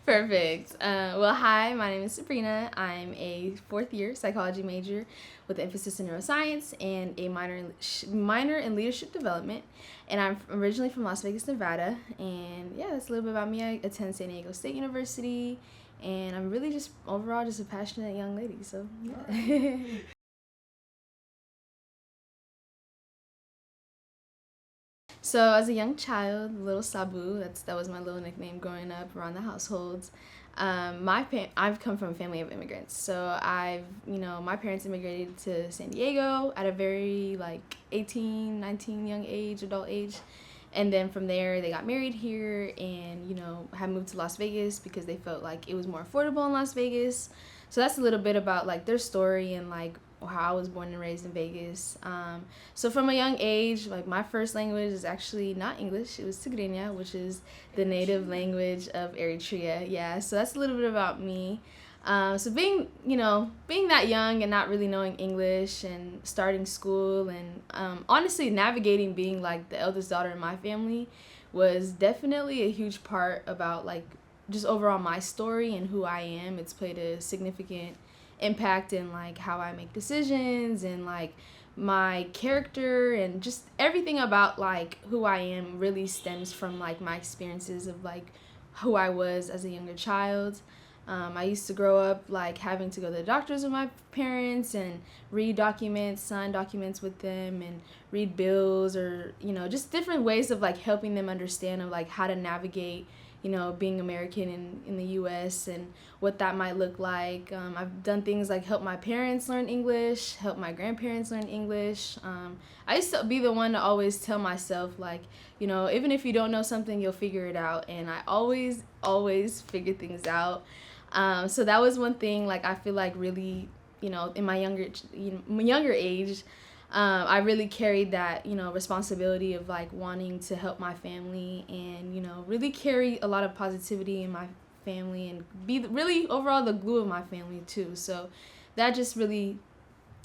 Perfect. Well, hi, my name is Sabrina. I'm a fourth year psychology major with an emphasis in neuroscience and a minor in leadership development. And I'm originally from Las Vegas, Nevada. And yeah, that's a little bit about me. I attend San Diego State University, and I'm really just overall just a passionate young lady. So yeah. So as a young child, little Sabu, that was my little nickname growing up around the households. I've come from a family of immigrants, so my parents immigrated to San Diego at a very 18, 19 young age, adult age, and then from there they got married here and had moved to Las Vegas because they felt like it was more affordable in Las Vegas. So that's a little bit about their story and how I was born and raised in Vegas. So from a young age, my first language is actually not English. It was Tigrinya, which is the native language of Eritrea. Yeah, so that's a little bit about me. So being that young and not really knowing English and starting school and honestly navigating being the eldest daughter in my family was definitely a huge part about just overall my story and who I am. It's played a significant impact in how I make decisions and my character, and just everything about who I am really stems from my experiences of who I was as a younger child. I used to grow up having to go to the doctors with my parents and read documents, sign documents with them, and read bills, or just different ways of helping them understand of how to navigate being American in the U.S. and what that might look like. I've done things like help my parents learn English, help my grandparents learn English. I used to be the one to always tell myself even if you don't know something, you'll figure it out, and I always figure things out. So that was one thing I feel really in my younger age. I really carried that, responsibility of wanting to help my family and, really carry a lot of positivity in my family and be really overall the glue of my family too. So that just really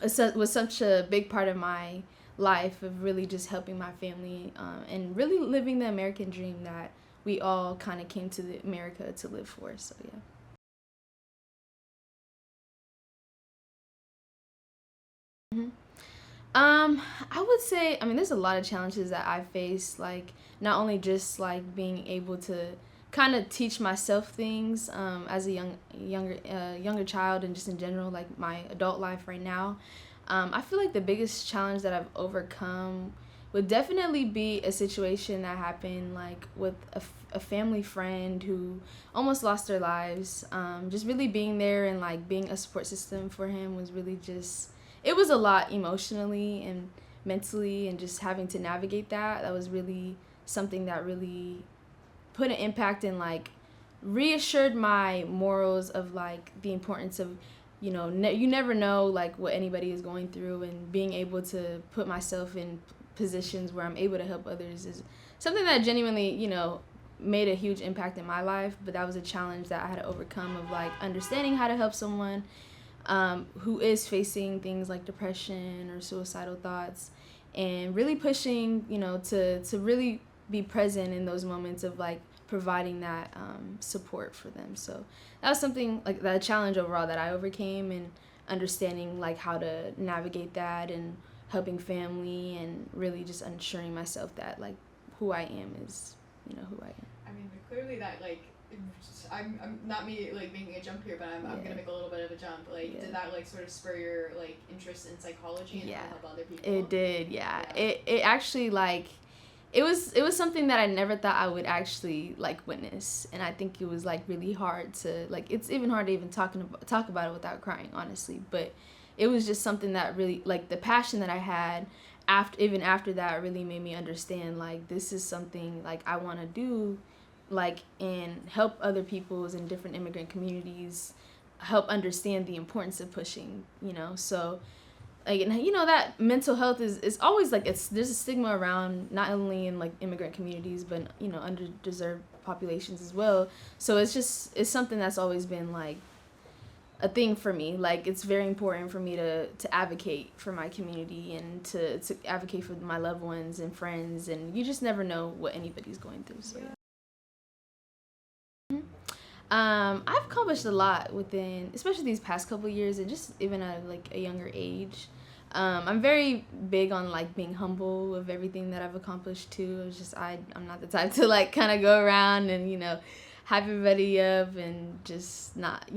was such a big part of my life of really just helping my family and really living the American dream that we all kind of came to America to live for. So yeah. Mhm. I would say, there's a lot of challenges that I face, not only just being able to kind of teach myself things as a younger child, and just in general, my adult life right now. I feel like the biggest challenge that I've overcome would definitely be a situation that happened with a family friend who almost lost their lives. Just really being there and being a support system for him was really just, it was a lot emotionally and mentally, and just having to navigate that was really something that really put an impact in reassured my morals of the importance of you never know what anybody is going through, and being able to put myself in positions where I'm able to help others is something that genuinely made a huge impact in my life. But that was a challenge that I had to overcome of understanding how to help someone who is facing things like depression or suicidal thoughts, and really pushing to really be present in those moments of providing that support for them. So that was something that challenge overall that I overcame, and understanding how to navigate that and helping family, and really just ensuring myself that who I am is who I am. I mean, clearly that I'm not me making a jump here, but I'm gonna make a little bit of a jump. Did that sort of spur your interest in psychology and how to help other people? It did, yeah. It actually it was something that I never thought I would actually witness, and I think it was really hard to it's even hard to even talk about it without crying, honestly. But it was just something that really the passion that I had after that really made me understand this is something I want to do, and help other peoples in different immigrant communities help understand the importance of pushing, so that mental health is always there's a stigma around, not only in immigrant communities, but underdeserved populations as well. So it's something that's always been a thing for me. It's very important for me to advocate for my community, and to advocate for my loved ones and friends, and you just never know what anybody's going through. So yeah. I've accomplished a lot within, especially these past couple of years, and just even at like a younger age. I'm very big on like being humble of everything that I've accomplished too. It's just I'm not the type to like kind of go around and hype everybody up and just not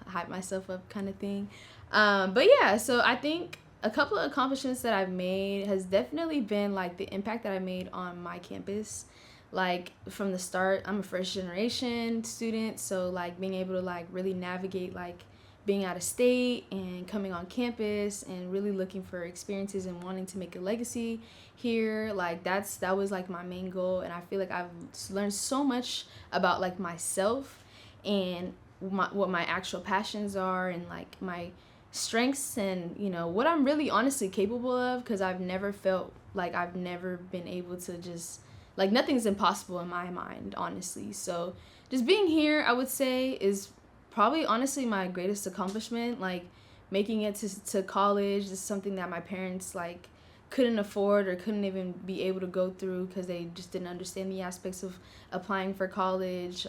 hype myself up kind of thing. But yeah, so I think a couple of accomplishments that I've made has definitely been like the impact that I made on my campus. Like from the start, I'm a first generation student, so like being able to like really navigate like being out of state and coming on campus and really looking for experiences and wanting to make a legacy here, like that was like my main goal. And I feel like I've learned so much about like myself and what my actual passions are and like my strengths and what I'm really honestly capable of, because I've never felt like I've never been able to just like nothing's impossible in my mind, honestly. So just being here, I would say, is probably honestly my greatest accomplishment. Like making it to college is something that my parents like couldn't afford or couldn't even be able to go through because they just didn't understand the aspects of applying for college.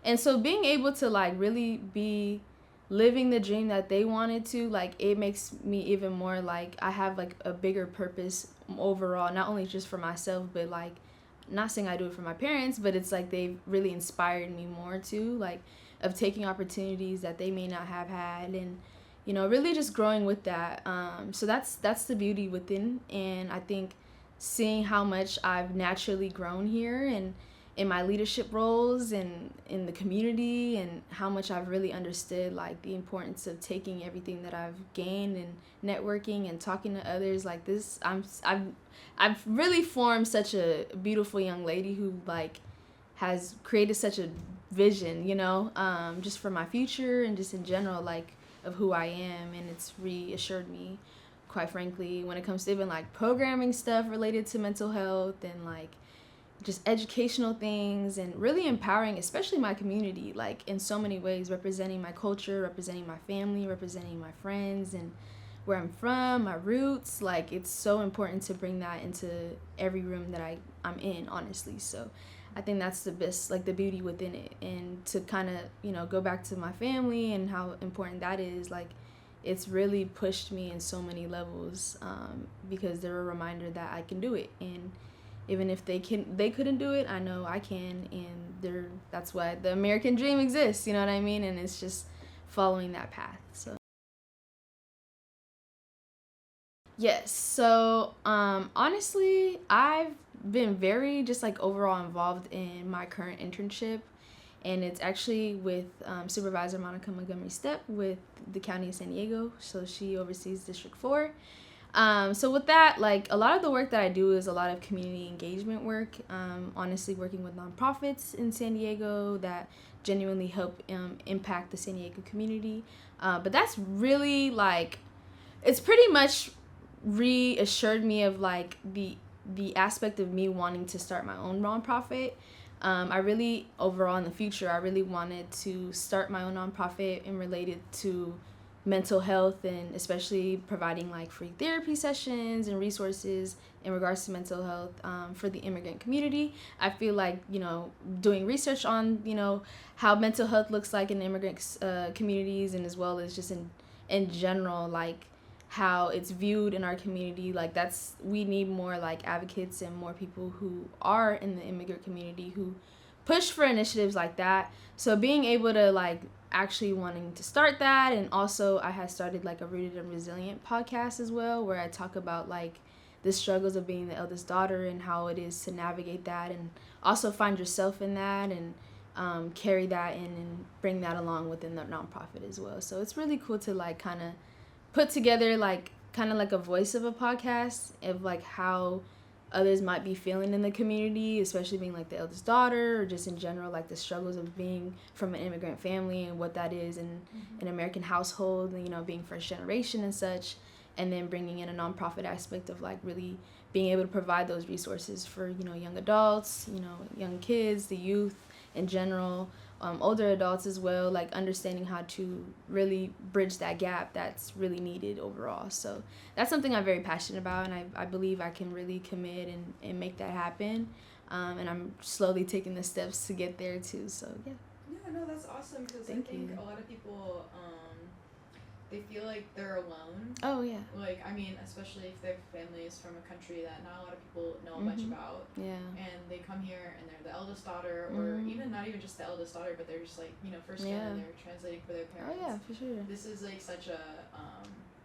And so being able to like really be living the dream that they wanted to, like it makes me even more like I have like a bigger purpose overall, not only just for myself, but like not saying I do it for my parents, but it's like they've really inspired me more too, like of taking opportunities that they may not have had, and really just growing with that. So that's the beauty within, and I think seeing how much I've naturally grown here and in my leadership roles and in the community, and how much I've really understood like the importance of taking everything that I've gained and networking and talking to others like this. I've really formed such a beautiful young lady who like has created such a vision, just for my future and just in general, like of who I am. And it's reassured me, quite frankly, when it comes to even like programming stuff related to mental health and like just educational things, and really empowering especially my community, like in so many ways, representing my culture, representing my family, representing my friends and where I'm from, my roots. Like it's so important to bring that into every room that I'm in, honestly. So I think that's the best, like the beauty within it. And to kind of go back to my family and how important that is, like it's really pushed me in so many levels, because they're a reminder that I can do it. And even if they couldn't do it, I know I can. And that's why the American dream exists, you know what I mean? And it's just following that path. So yes. So honestly, I've been very just like overall involved in my current internship, and it's actually with Supervisor Monica Montgomery Stepp with the County of San Diego. So she oversees District 4. So with that, like a lot of the work that I do is a lot of community engagement work, honestly working with nonprofits in San Diego that genuinely help impact the San Diego community. But that's really like, it's pretty much reassured me of like the aspect of me wanting to start my own nonprofit. I really, overall in the future, I really wanted to start my own nonprofit and related to mental health, and especially providing like free therapy sessions and resources in regards to mental health, for the immigrant community. I feel like doing research on how mental health looks like in immigrant communities, and as well as just in general, like how it's viewed in our community. Like we need more like advocates and more people who are in the immigrant community who push for initiatives like that. So being able to like actually wanting to start that, and also I had started like a Rooted and Resilient podcast as well, where I talk about like the struggles of being the eldest daughter and how it is to navigate that, and also find yourself in that, and carry that in and bring that along within the nonprofit as well. So it's really cool to like kind of put together like kind of like a voice of a podcast of like how others might be feeling in the community, especially being like the eldest daughter, or just in general like the struggles of being from an immigrant family and what that is in an American household, and being first generation and such. And then bringing in a nonprofit aspect of like really being able to provide those resources for young adults, young kids, the youth in general, older adults as well, like understanding how to really bridge that gap that's really needed overall. So that's something I'm very passionate about, and I believe I can really commit and make that happen. And I'm slowly taking the steps to get there too. So yeah. no, that's awesome because I think a lot of people they feel like they're alone. Oh yeah. Like, I mean, especially if their family is from a country that not a lot of people know much about. Yeah. And they come here and they're the eldest daughter, or even not even just the eldest daughter, but they're just like, you know, first gen and they're translating for their parents. Oh yeah, for sure. This is like such a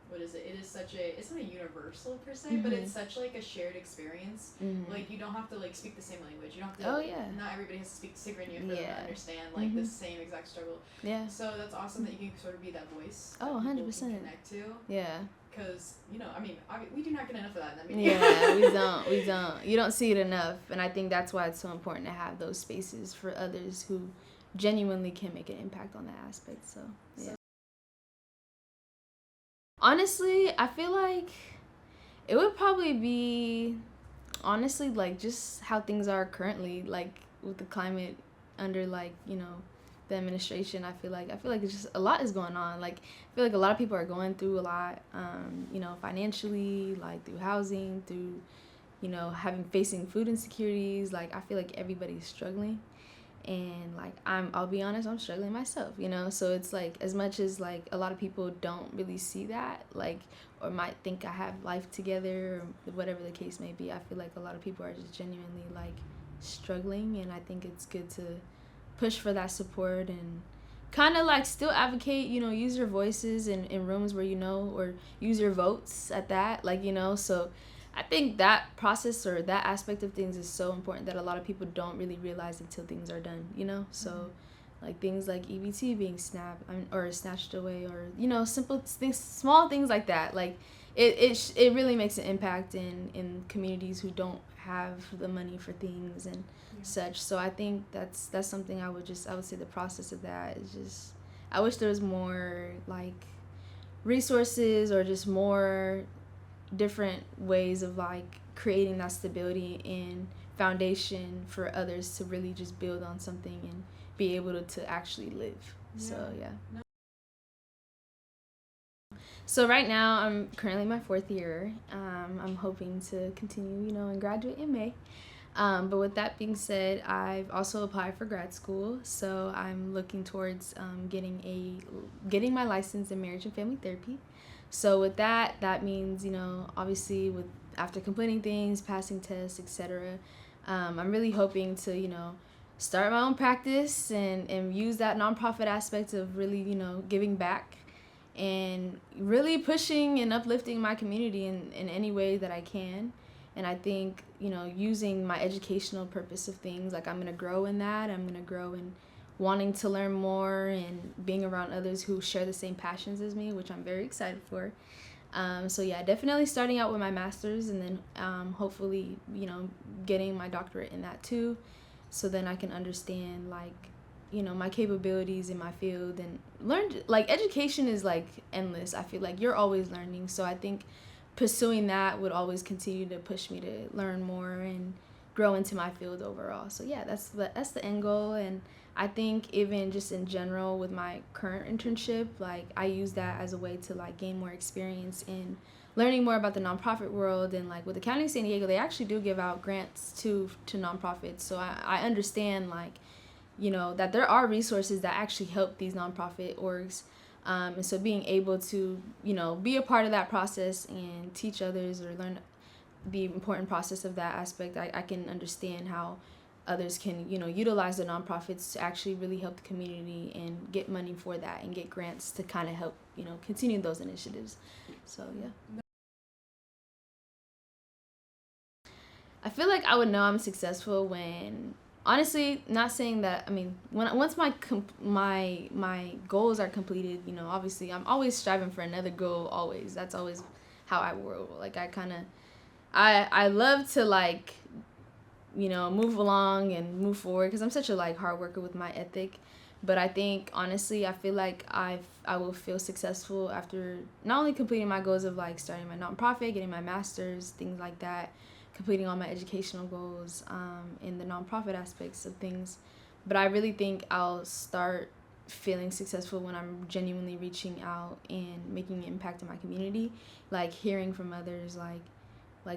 what is it? It is such a, it's not a universal per se, but it's such like a shared experience. Like you don't have to like speak the same language. You don't have to. Not everybody has to speak Tigrinya for them to understand like the same exact struggle. Yeah. So that's awesome that you can sort of be that voice. Oh, 100%. Connect to. Yeah. Because, you know, I mean, we do not get enough of that in the media. Yeah, we don't. You don't see it enough. And I think that's why it's so important to have those spaces for others who genuinely can make an impact on that aspect. So, yeah. Honestly, I feel like it would probably be, honestly, like just how things are currently, like with the climate under like, you know, the administration. I feel like it's just a lot is going on. Like I feel like a lot of people are going through a lot, you know, financially, like through housing, through, you know, facing food insecurities. Like I feel like everybody's struggling. And like I'll be honest, I'm struggling myself, you know. So it's like, as much as like a lot of people don't really see that, like, or might think I have life together or whatever the case may be, I feel like a lot of people are just genuinely like struggling. And I think it's good to push for that support and kind of like still advocate, you know, use your voices in rooms where, you know, or use your votes at that, like, you know. So I think that process or that aspect of things is so important that a lot of people don't really realize until things are done, you know. So like things like EBT being or snatched away, or, you know, simple things, small things like that. Like it really makes an impact in communities who don't have the money for things and such. So I think that's something I would say the process of that is just, I wish there was more like resources or just more different ways of like creating that stability and foundation for others to really just build on something and be able to actually live. So yeah. So right now I'm currently in my 4th year. I'm hoping to continue, you know, and graduate in May. But with that being said, I've also applied for grad school. So I'm looking towards getting my license in marriage and family therapy. So with that means, you know, obviously after completing things, passing tests, etc., I'm really hoping to, you know, start my own practice and use that nonprofit aspect of really, you know, giving back and really pushing and uplifting my community in any way that I can. And I think, you know, using my educational purpose of things, like I'm going to grow in that. I'm going to grow in wanting to learn more and being around others who share the same passions as me, which I'm very excited for. So yeah, definitely starting out with my master's and then hopefully, you know, getting my doctorate in that too. So then I can understand like, you know, my capabilities in my field and learn, like education is like endless. I feel like you're always learning. So I think pursuing that would always continue to push me to learn more and grow into my field overall. So yeah, that's the end goal. And I think even just in general with my current internship, like I use that as a way to like gain more experience in learning more about the nonprofit world. And like with the County of San Diego, they actually do give out grants to nonprofits. So I understand like, you know, that there are resources that actually help these nonprofit orgs. And so being able to, you know, be a part of that process and teach others or learn the important process of that aspect, I can understand how others can, you know, utilize the nonprofits to actually really help the community and get money for that and get grants to kind of help, you know, continue those initiatives. So yeah. I feel like I would know I'm successful when, honestly, not saying that, I mean, once my goals are completed, you know, obviously I'm always striving for another goal, always. That's always how I roll. Like I love to like, you know, move along and move forward because I'm such a like hard worker with my ethic. But I think honestly, I feel like I will feel successful after not only completing my goals of like starting my nonprofit, getting my master's, things like that, completing all my educational goals in the nonprofit aspects of things. But I really think I'll start feeling successful when I'm genuinely reaching out and making an impact in my community, like hearing from others like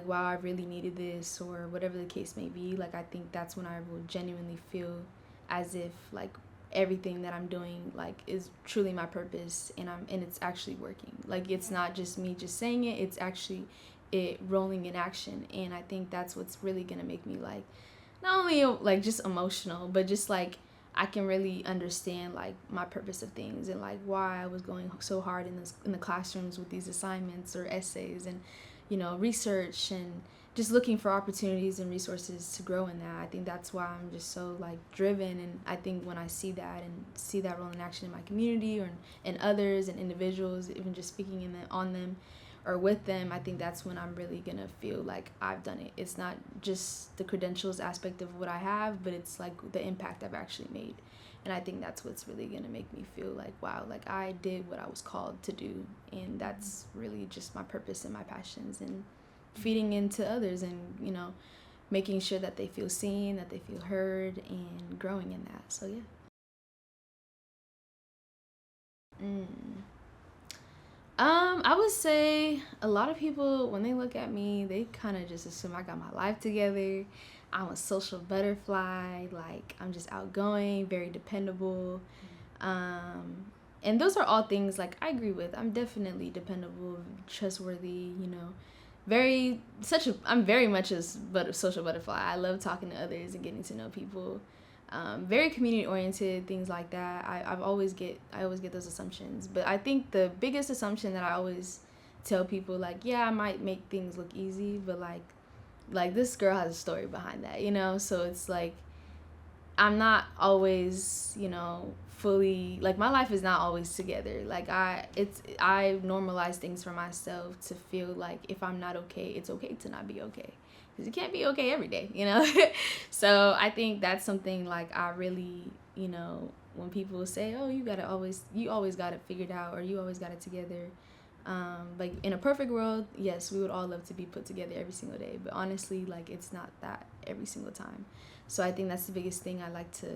wow, I really needed this or whatever the case may be. Like I think that's when I will genuinely feel as if like everything that I'm doing like is truly my purpose, and it's actually working. Like it's not just me just saying it, it's actually it rolling in action. And I think that's what's really gonna make me like not only like just emotional, but just like I can really understand like my purpose of things, and like why I was going so hard in the classrooms with these assignments or essays, and research, and just looking for opportunities and resources to grow in that. I think that's why I'm just so like driven. And I think when I see that and see that role in action in my community or in others and individuals, even just speaking on them or with them, I think that's when I'm really gonna feel like I've done it. It's not just the credentials aspect of what I have, but it's like the impact I've actually made. And I think that's what's really gonna make me feel like, wow, like I did what I was called to do. And that's really just my purpose and my passions, and feeding into others, and making sure that they feel seen, that they feel heard, and growing in that. So yeah. I would say a lot of people, when they look at me, they kind of just assume I got my life together. I'm a social butterfly. Like, I'm just outgoing, very dependable. And those are all things, like, I agree with. I'm definitely dependable, trustworthy, I'm very much a social butterfly. I love talking to others and getting to know people. Very community oriented, things like that. I always get those assumptions, but I think the biggest assumption that I always tell people, like, yeah, I might make things look easy, but like this girl has a story behind that, so it's like I'm not always, fully, like, my life is not always together. Like I normalize things for myself to feel like if I'm not okay, it's okay to not be okay. Because you can't be okay every day, So I think that's something like I really, when people say, oh, you always got it figured out, or you always got it together. Like in a perfect world, yes, we would all love to be put together every single day. But honestly, like it's not that every single time. So I think that's the biggest thing I like to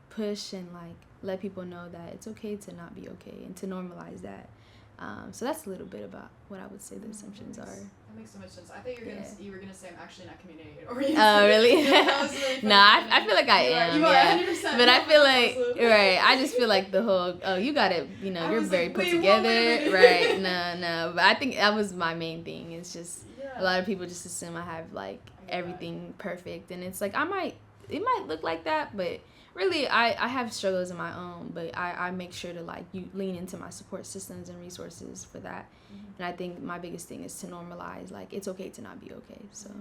push and like let people know, that it's okay to not be okay, and to normalize that. So that's a little bit about what I would say the assumptions are. That makes so much sense. I thought you were gonna say I'm actually not community oriented. Oh, really? No, that was really funny. No, I feel like I am. You are yeah. 100%. But I feel like awesome. right. I just feel like the whole you got it. You're very like, put wait, together. wait. Right? No. But I think that was my main thing. It's just a lot of people just assume I have like everything perfect, and it's like it might look like that, but really I have struggles of my own. But I make sure to like lean into my support systems and resources for that. And I think my biggest thing is to normalize, like, it's okay to not be okay. So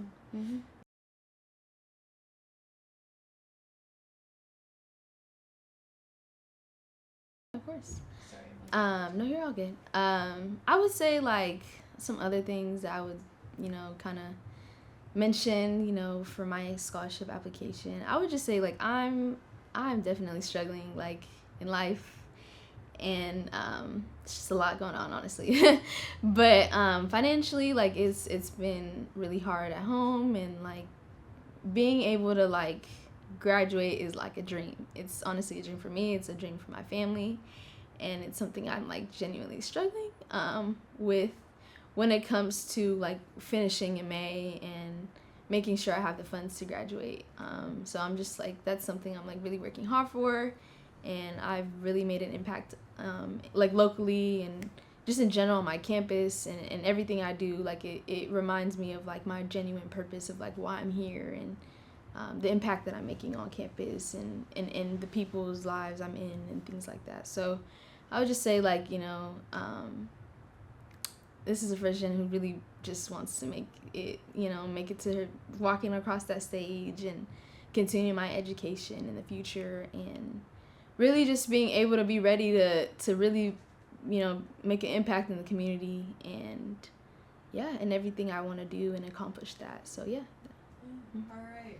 Of course. Sorry. No, you're all good. I would say like some other things that I would, kind of mention, for my scholarship application. I would just say like I'm definitely struggling like in life, and it's just a lot going on, honestly. But financially, like it's been really hard at home, and like being able to like graduate is like a dream. It's honestly a dream for me. It's a dream for my family, and it's something I'm like genuinely struggling with when it comes to like finishing in May and making sure I have the funds to graduate. So I'm just like, that's something I'm like really working hard for, and I've really made an impact like locally and just in general on my campus, and everything I do. Like it reminds me of like my genuine purpose of like why I'm here, and the impact that I'm making on campus and the people's lives I'm in and things like that. So I would just say like, this is a person who really just wants to make it to walking across that stage and continue my education in the future, and really just being able to be ready to really, make an impact in the community, and and everything I want to do and accomplish that. So yeah. All right.